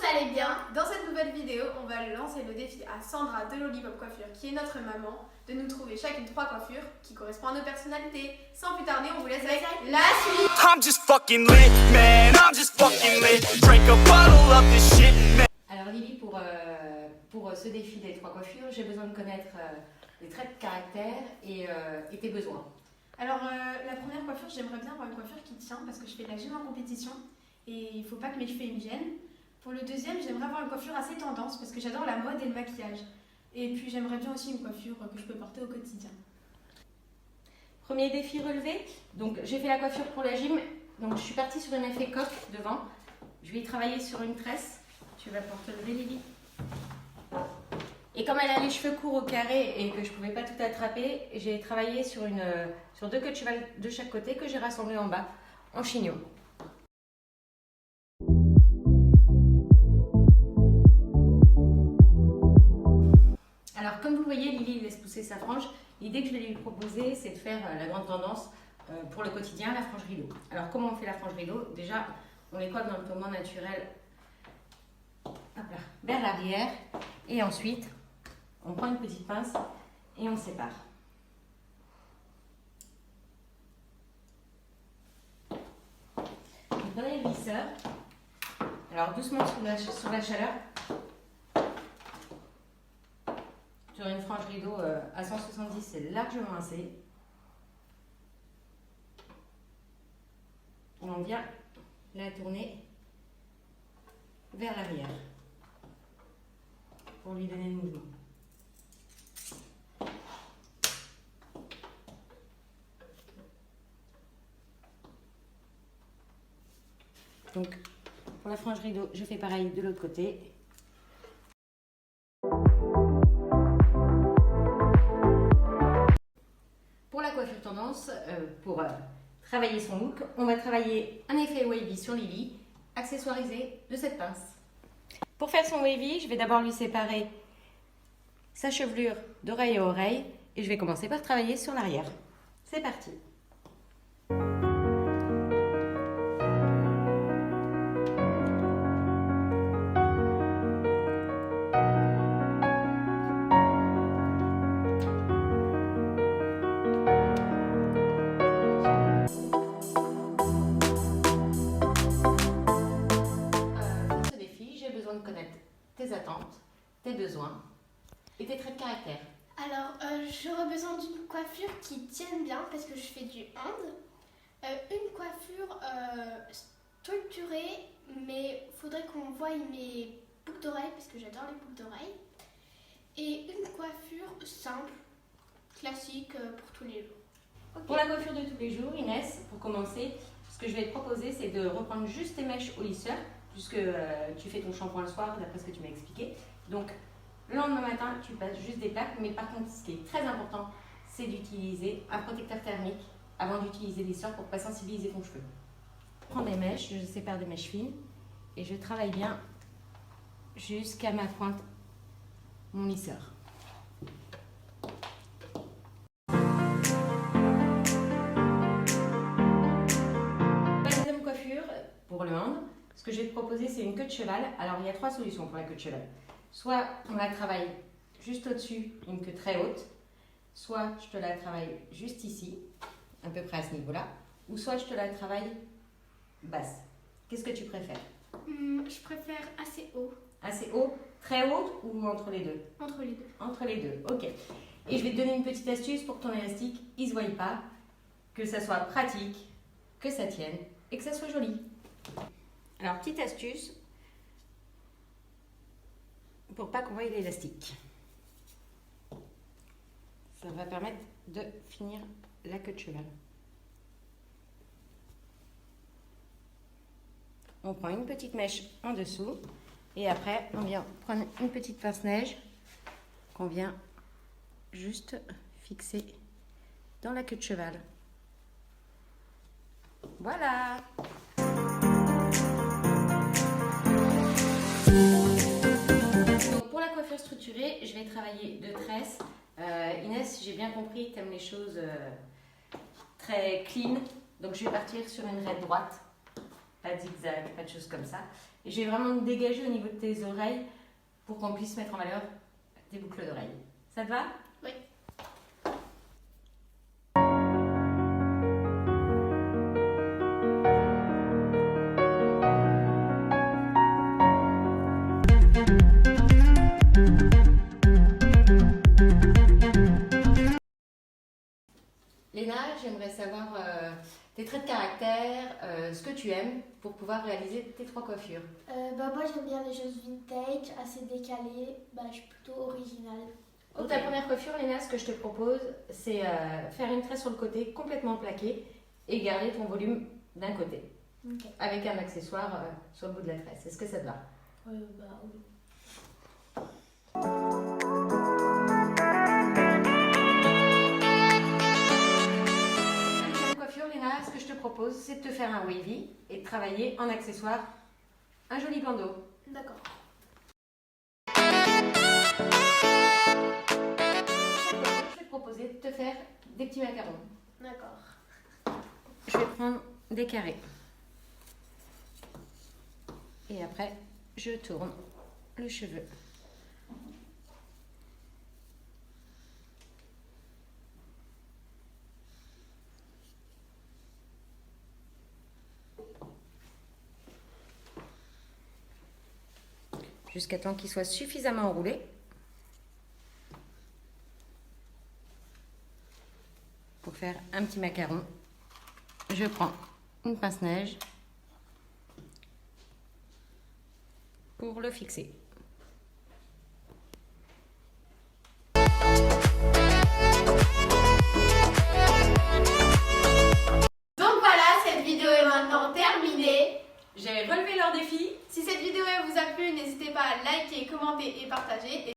allez bien. Dans cette nouvelle vidéo, on va lancer le défi à Sandra de Lollipop Coiffure, qui est notre maman, de nous trouver chacune 3 coiffures qui correspondent à nos personnalités. Sans plus tarder, on vous laisse avec la suite. I'm just fucking lit, man. I'm just fucking lit. Drink a bottle of this shit, man. Alors Lily, pour ce défi des 3 coiffures, j'ai besoin de connaître les traits de caractère et tes besoins. Alors la première coiffure, j'aimerais bien avoir une coiffure qui tient parce que je fais de la gym en compétition et il ne faut pas que mes cheveux me gênent. Pour le deuxième, j'aimerais avoir une coiffure assez tendance parce que j'adore la mode et le maquillage. Et puis j'aimerais bien aussi une coiffure que je peux porter au quotidien. Premier défi relevé, donc j'ai fait la coiffure pour la gym, donc je suis partie sur un effet coque devant. Je vais y travailler sur une tresse, tu vas pouvoir te lever Lily. Et comme elle a les cheveux courts au carré et que je ne pouvais pas tout attraper, j'ai travaillé sur 2 queues de cheval de chaque côté que j'ai rassemblées en bas en chignon. Alors comme vous voyez, Lily laisse pousser sa frange. L'idée que je vais lui proposer, c'est de faire la grande tendance pour le quotidien, la frange rideau. Alors comment on fait la frange rideau? Déjà, on les colle dans le tourment naturel hop là, vers l'arrière et ensuite on prend une petite pince et on sépare. Vous prenez le lisseur, alors doucement sur la chaleur. Sur une frange rideau à 170, c'est largement assez. Et on vient la tourner vers l'arrière pour lui donner le mouvement. Donc, pour la frange rideau, je fais pareil de l'autre côté. Pour la coiffure tendance, pour travailler son look, on va travailler un effet wavy sur Lily, accessoirisé de cette pince. Pour faire son wavy, je vais d'abord lui séparer sa chevelure d'oreille à oreille et je vais commencer par travailler sur l'arrière. C'est parti! De connaître tes attentes, tes besoins et tes traits de caractère. Alors, j'aurais besoin d'une coiffure qui tienne bien parce que je fais du hand. Une coiffure structurée, mais faudrait qu'on voie mes boucles d'oreilles parce que j'adore les boucles d'oreilles. Et une coiffure simple, classique pour tous les jours. Okay. Pour la coiffure de tous les jours, Inès, pour commencer, ce que je vais te proposer, c'est de reprendre juste tes mèches au lisseur, puisque tu fais ton shampoing le soir, d'après ce que tu m'as expliqué. Donc, le lendemain matin, tu passes juste des plaques, mais par contre, ce qui est très important, c'est d'utiliser un protecteur thermique avant d'utiliser les lisseurs pour ne pas sensibiliser ton cheveu. Je prends des mèches, je sépare des mèches fines et je travaille bien jusqu'à ma pointe mon lisseur. La deuxième coiffure, pour le hand, ce que je vais te proposer, c'est une queue de cheval. Alors, il y a 3 solutions pour la queue de cheval. Soit on la travaille juste au-dessus, une queue très haute. Soit je te la travaille juste ici, à peu près à ce niveau-là. Ou soit je te la travaille basse. Qu'est-ce que tu préfères? Je préfère assez haut. Assez haut, très haute ou entre les deux? Entre les deux. Entre les deux, ok. Et je vais te donner une petite astuce pour que ton élastique, il ne se voie pas. Que ça soit pratique, que ça tienne et que ça soit joli. Alors, petite astuce pour pas qu'on voie l'élastique. Ça va permettre de finir la queue de cheval. On prend une petite mèche en dessous et après on vient prendre une petite pince-neige qu'on vient juste fixer dans la queue de cheval. Voilà! Donc pour la coiffure structurée, je vais travailler de tresses. Inès, si j'ai bien compris, tu aimes les choses très clean. Donc je vais partir sur une raie droite pas de zigzag, pas de choses comme ça. Et je vais vraiment dégager au niveau de tes oreilles pour qu'on puisse mettre en valeur tes boucles d'oreilles. Ça te va? Oui. Léna, j'aimerais savoir tes traits de caractère, ce que tu aimes pour pouvoir réaliser tes 3 coiffures. Moi j'aime bien les choses vintage, assez décalées. Je suis plutôt originale. Pour ta première coiffure, Léna, ce que je te propose, c'est faire une tresse sur le côté complètement plaquée et garder ton volume d'un côté. Ok. Avec un accessoire sur le bout de la tresse. Est-ce que ça te va? Oui. Deuxième coiffure, Léna, ce que je te propose, c'est de te faire un wavy et de travailler en accessoire un joli bandeau. D'accord. Je vais te proposer de te faire des petits macarons. D'accord. Je vais prendre des carrés. Et après, je tourne le cheveu. Jusqu'à temps qu'il soit suffisamment enroulé. Pour faire un petit macaron, je prends une pince-neige pour le fixer. Donc voilà, cette vidéo est maintenant terminée. J'ai relevé leur défi. Si cette vidéo vous a plu, n'hésitez pas à liker, commenter et partager.